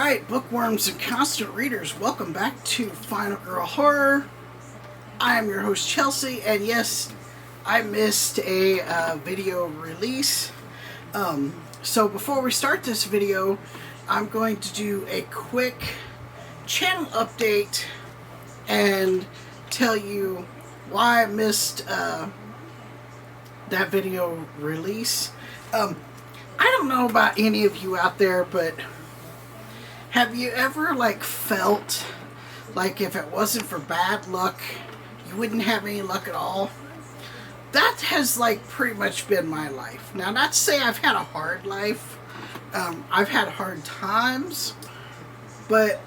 Alright, bookworms and constant readers, welcome back to Final Girl Horror. I am your host Chelsea, and yes, I missed a video release. So before we start this video, I'm going to do a quick channel update and tell you why I missed that video release. I don't know about any of you out there, but have you ever felt like if it wasn't for bad luck, you wouldn't have any luck at all? That has pretty much been my life. Now, not to say I've had a hard life. I've had hard times, but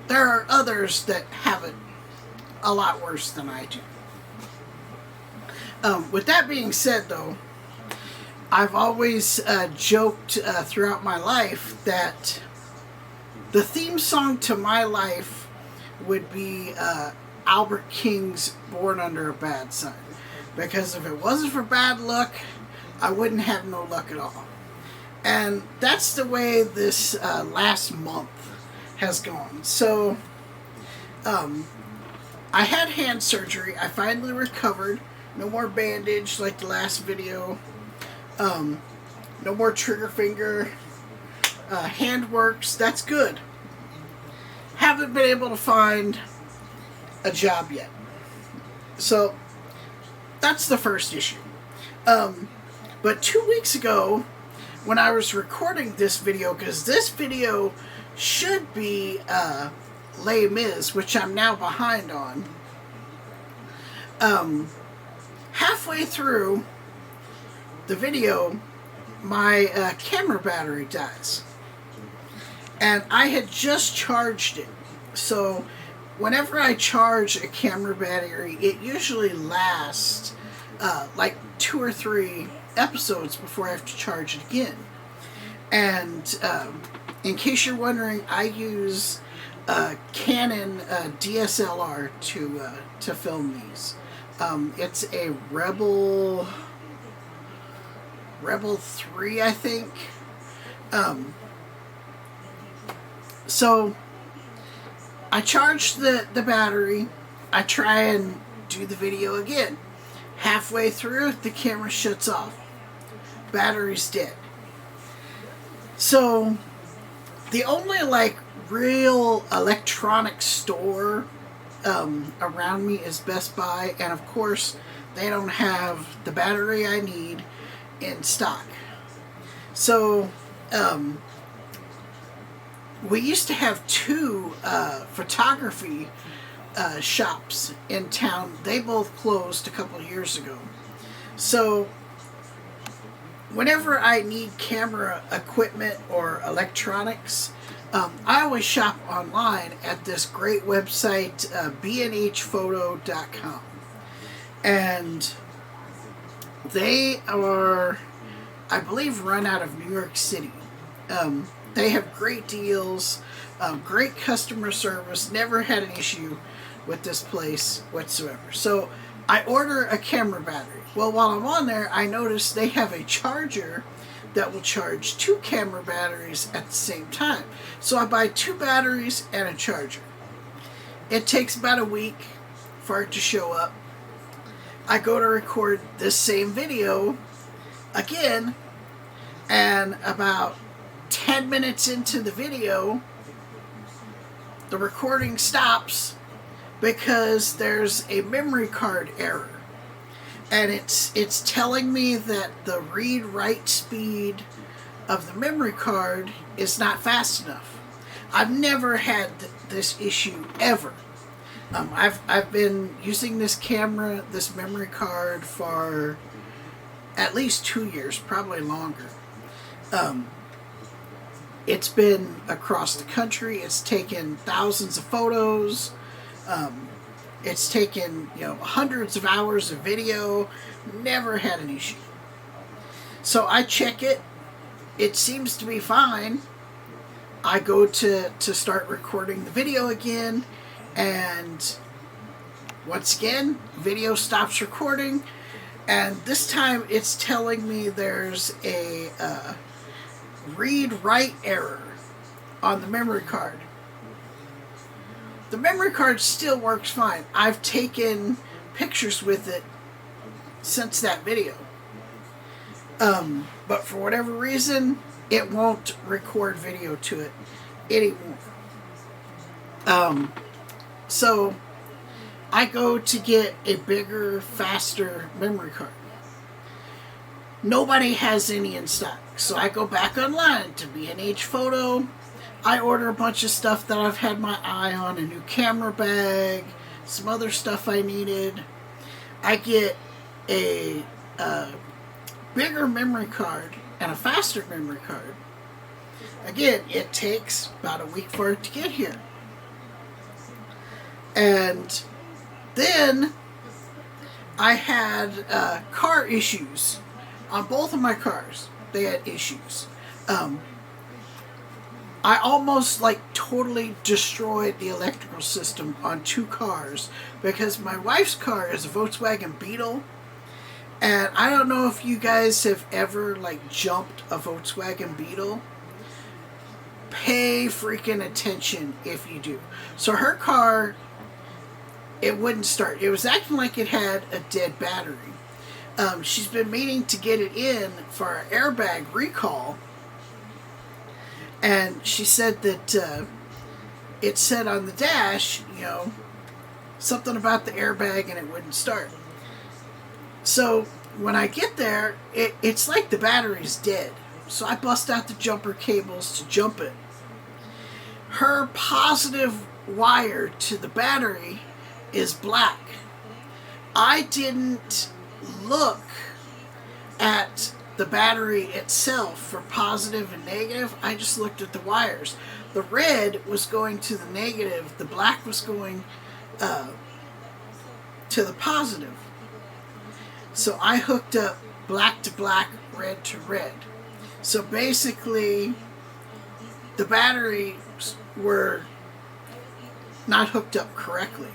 there are others that have it a lot worse than I do. With that being said, though, I've always joked throughout my life that the theme song to my life would be Albert King's Born Under a Bad Sign. Because if it wasn't for bad luck, I wouldn't have no luck at all. And that's the way this last month has gone. So, I had hand surgery. I finally recovered. No more bandage like the last video. No more trigger finger. Hand works. That's good. Haven't been able to find a job yet. So, that's the first issue. But 2 weeks ago, when I was recording this video, because this video should be Les Mis, which I'm now behind on, halfway through the video, my camera battery dies. And I had just charged it. So whenever I charge a camera battery, it usually lasts 2 or 3 episodes before I have to charge it again. And in case you're wondering, I use Canon DSLR to film these. It's a Rebel 3, I think. So I charge the battery. I try and do the video again. Halfway through, the camera shuts off. Battery's dead. So the only real electronic store around me is Best Buy, and of course they don't have the battery I need in stock. So we used to have 2 photography shops in town. They both closed a couple of years ago. So whenever I need camera equipment or electronics, I always shop online at this great website, bnhphoto.com. And they are, I believe, run out of New York City. They have great deals, great customer service, never had an issue with this place whatsoever. So I order a camera battery. Well, while I'm on there, I notice they have a charger that will charge 2 camera batteries at the same time. So I buy 2 batteries and a charger. It takes about a week for it to show up. I go to record this same video again, and about 10 minutes into the video, the recording stops because there's a memory card error. And it's telling me that the read-write speed of the memory card is not fast enough. I've never had this issue ever. I've been using this camera, this memory card, for at least 2 years, probably longer. It's been across the country. It's taken thousands of photos. It's taken, hundreds of hours of video. Never had an issue. So I check it. It seems to be fine. I go to start recording the video again, and once again, video stops recording, and this time it's telling me there's a read-write error on the memory card. The memory card still works fine. I've taken pictures with it since that video. But for whatever reason, it won't record video to it anymore. So I go to get a bigger, faster memory card. Nobody has any in stock. So I go back online to B&H Photo. I order a bunch of stuff that I've had my eye on, a new camera bag, some other stuff I needed. I get a bigger memory card and a faster memory card. Again, it takes about a week for it to get here. And then I had car issues on both of my cars. They had issues. I almost totally destroyed the electrical system on 2 cars because my wife's car is a Volkswagen Beetle. And I don't know if you guys have ever jumped a Volkswagen Beetle. Pay freaking attention if you do. So her car, it wouldn't start. It was acting like it had a dead battery. She's been meaning to get it in for an airbag recall. And she said that it said on the dash, something about the airbag and it wouldn't start. So when I get there, it's like the battery's dead. So I bust out the jumper cables to jump it. Her positive wire to the battery is black. I didn't look at the battery itself for positive and negative. I just looked at the wires. The red was going to the negative. The black was going to the positive. So I hooked up black to black, red to red. So basically, the batteries were not hooked up correctly.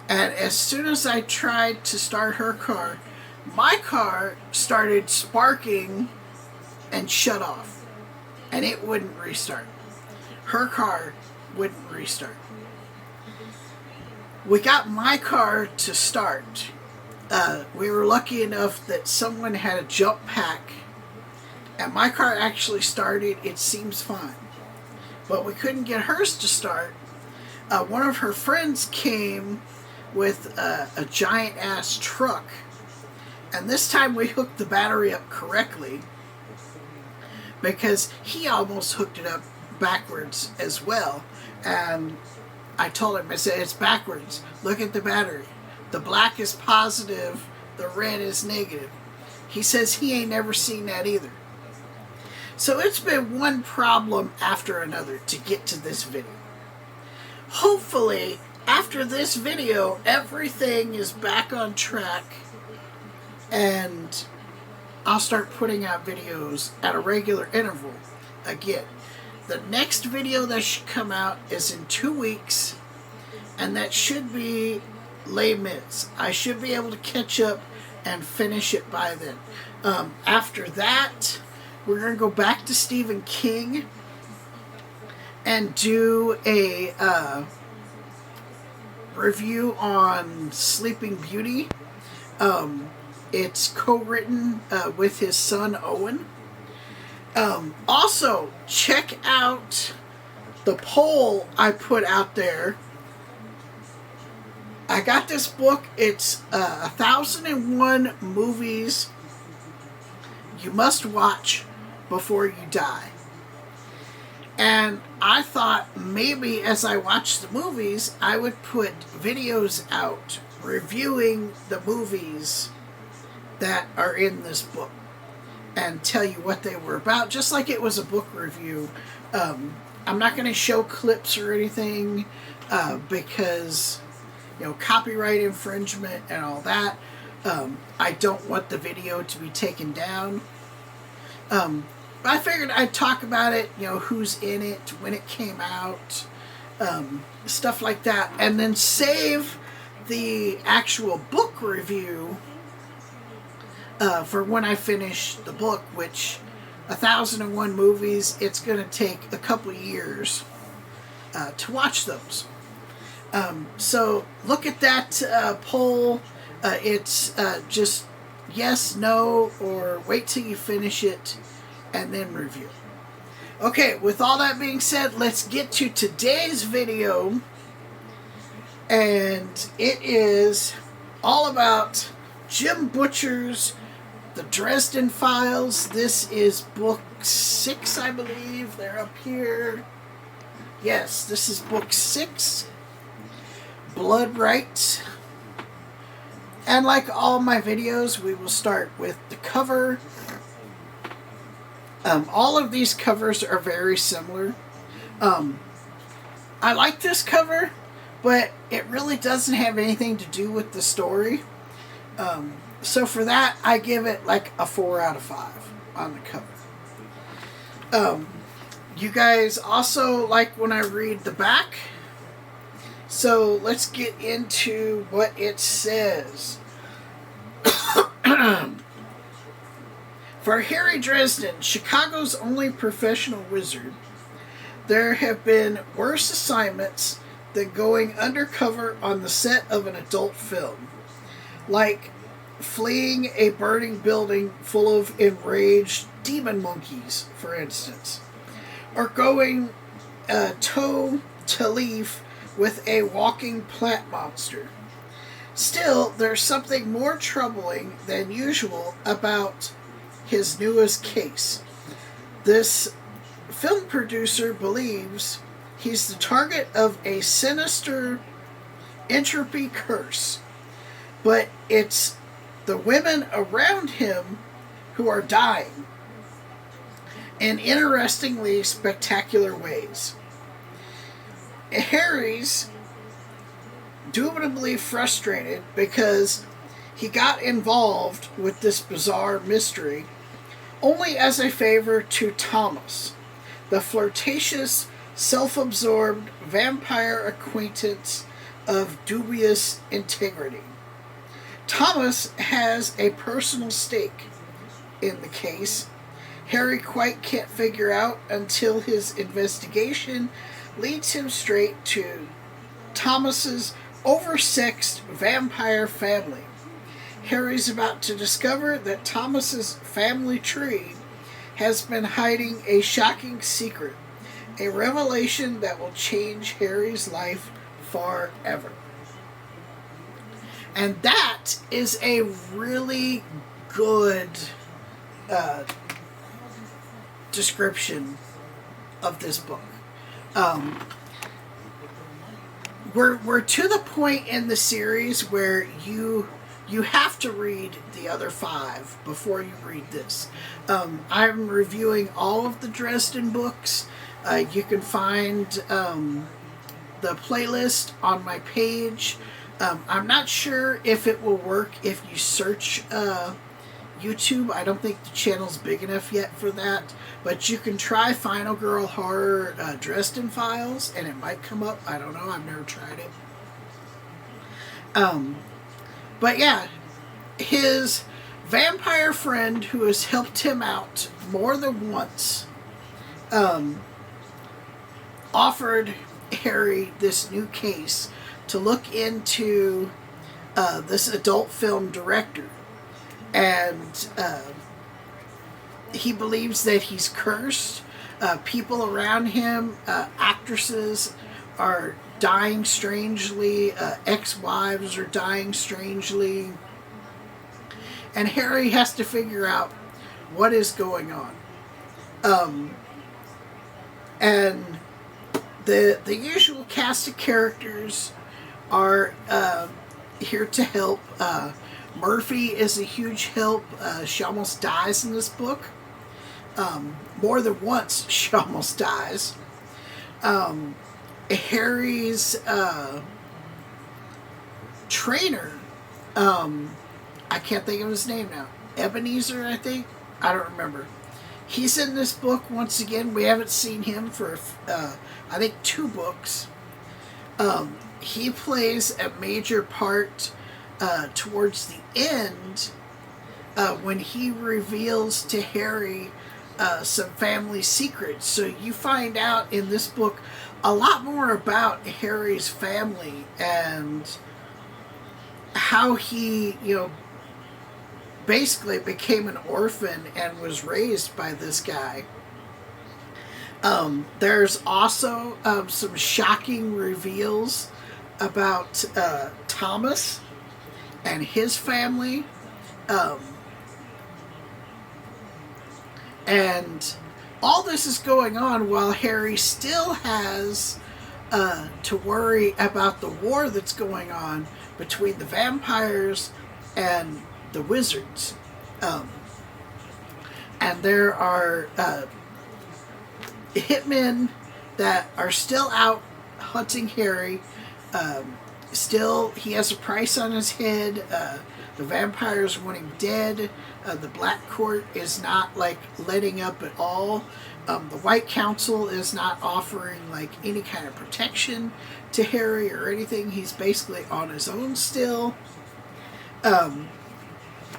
And as soon as I tried to start her car, my car started sparking and shut off. And it wouldn't restart. Her car wouldn't restart. We got my car to start. We were lucky enough that someone had a jump pack. And my car actually started. It seems fine. But we couldn't get hers to start. One of her friends came with a giant ass truck. And this time we hooked the battery up correctly. Because he almost hooked it up backwards as well. And I told him, I said, it's backwards. Look at the battery. The black is positive, the red is negative. He says he ain't never seen that either. So it's been one problem after another to get to this video. Hopefully, after this video, everything is back on track and I'll start putting out videos at a regular interval again. The next video that should come out is in 2 weeks, and that should be Les Mis. I should be able to catch up and finish it by then. After that, we're going to go back to Stephen King and do a review on Sleeping Beauty. It's co-written with his son Owen. Also, check out the poll I put out there. I got this book. It's 1001 movies you must watch before you die. And I thought maybe as I watch the movies, I would put videos out reviewing the movies that are in this book and tell you what they were about, just like it was a book review. I'm not going to show clips or anything because, copyright infringement and all that. I don't want the video to be taken down. But I figured I'd talk about it, who's in it, when it came out, stuff like that, and then save the actual book review for when I finish the book, which 1001 movies, it's going to take a couple years to watch those. So look at that poll. It's just yes, no, or wait till you finish it and then review. Okay, with all that being said, let's get to today's video. And it is all about Jim Butcher's The Dresden Files. This is book 6, I believe. They're up here. Yes, this is book 6. Blood Rites. And like all my videos, we will start with the cover. All of these covers are very similar. I like this cover, but it really doesn't have anything to do with the story. So for that, I give it like a 4 out of 5 on the cover. You guys also like when I read the back. So let's get into what it says. For Harry Dresden, Chicago's only professional wizard, there have been worse assignments than going undercover on the set of an adult film. Like fleeing a burning building full of enraged demon monkeys, for instance. Or going toe to leaf with a walking plant monster. Still, there's something more troubling than usual about his newest case. This film producer believes he's the target of a sinister entropy curse, but it's the women around him who are dying in interestingly spectacular ways. Harry's indubitably frustrated because he got involved with this bizarre mystery only as a favor to Thomas, the flirtatious, self-absorbed vampire acquaintance of dubious integrity. Thomas has a personal stake in the case. Harry quite can't figure out until his investigation leads him straight to Thomas's oversexed vampire family. Harry's about to discover that Thomas's family tree has been hiding a shocking secret, a revelation that will change Harry's life forever. And that is a really good description of this book. We're to the point in the series where you have to read the other 5 before you read this. I'm reviewing all of the Dresden books. You can find the playlist on my page. I'm not sure if it will work if you search YouTube. I don't think the channel's big enough yet for that. But you can try Final Girl Horror Dresden Files, and it might come up. I don't know. I've never tried it. But yeah, his vampire friend who has helped him out more than once offered Harry this new case to look into this adult film director. And he believes that he's cursed. People around him, actresses, are dying strangely. Ex-wives are dying strangely. And Harry has to figure out what is going on. And the usual cast of characters are here to help. Murphy is a huge help. She almost dies in this book. More than once, she almost dies. Harry's trainer, I can't think of his name now. Ebenezer, I think? I don't remember. He's in this book once again. We haven't seen him for, I think, 2 books. He plays a major part towards the end when he reveals to Harry some family secrets. So you find out in this book a lot more about Harry's family and how he, basically became an orphan and was raised by this guy. There's also some shocking reveals about Thomas and his family. And all this is going on while Harry still has to worry about the war that's going on between the vampires and the wizards. And there are hitmen that are still out hunting Harry. Still, he has a price on his head. The vampires want him dead. The Black Court is not letting up at all. The White Council is not offering any kind of protection to Harry or anything. He's basically on his own still.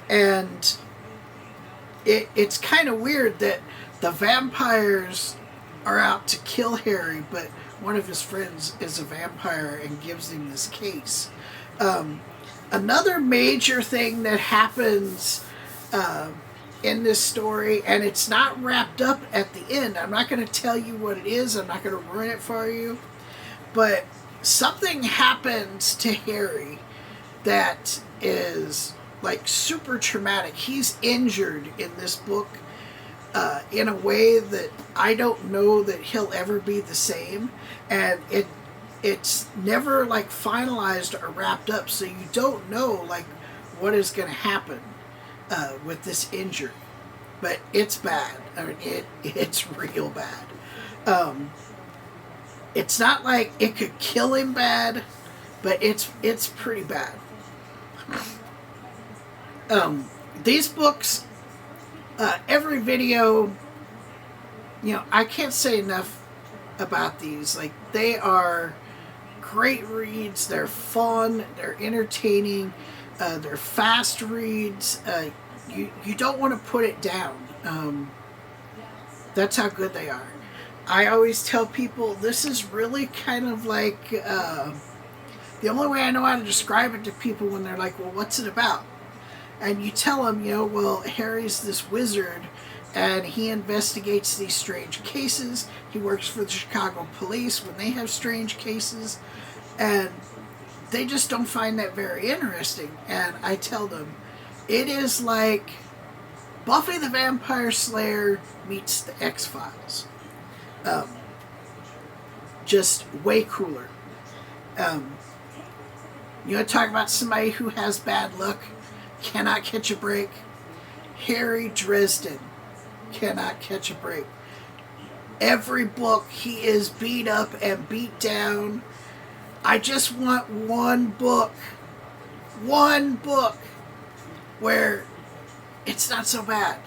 And it's kind of weird that the vampires are out to kill Harry, but one of his friends is a vampire and gives him this case. Another major thing that happens in this story, and it's not wrapped up at the end. I'm not going to tell you what it is. I'm not going to ruin it for you. But something happens to Harry that is super traumatic. He's injured in this book in a way that I don't know that he'll ever be the same. And it's never finalized or wrapped up, so you don't know what is going to happen with this injury. But it's bad. I mean, it's real bad. It's not like it could kill him bad, but it's pretty bad. These books, every video, I can't say enough about these. They are great reads. They're fun. They're entertaining. They're fast reads. You don't want to put it down. That's how good they are. I always tell people this is really kind of the only way I know how to describe it to people when they're like, well, what's it about? And you tell them, well, Harry's this wizard and he investigates these strange cases. He works for the Chicago police when they have strange cases. And they just don't find that very interesting. And I tell them, it is like Buffy the Vampire Slayer meets the X-Files. Just way cooler. You want to talk about somebody who has bad luck, cannot catch a break? Harry Dresden cannot catch a break. Every book he is beat up and beat down. I just want one book where it's not so bad.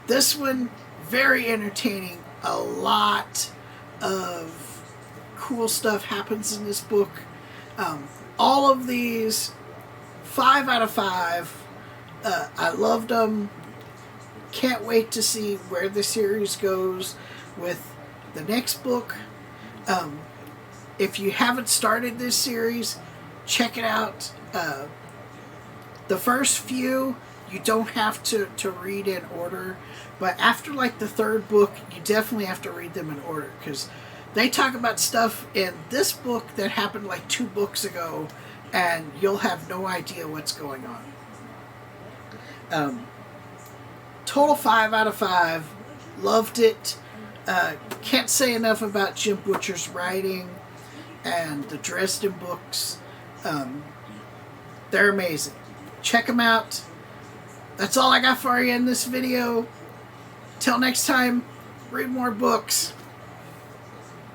This one, very entertaining. A lot of cool stuff happens in this book. All of these, 5 out of 5. I loved them. Can't wait to see where the series goes with the next book. If you haven't started this series, check it out. The first few, you don't have to read in order. But after the third book, you definitely have to read them in order. Because they talk about stuff in this book that happened 2 books ago. And you'll have no idea what's going on. Total 5 out of 5. Loved it. Can't say enough about Jim Butcher's writing and the Dresden books. They're amazing. Check them out. That's all I got for you in this video. Till next time, read more books.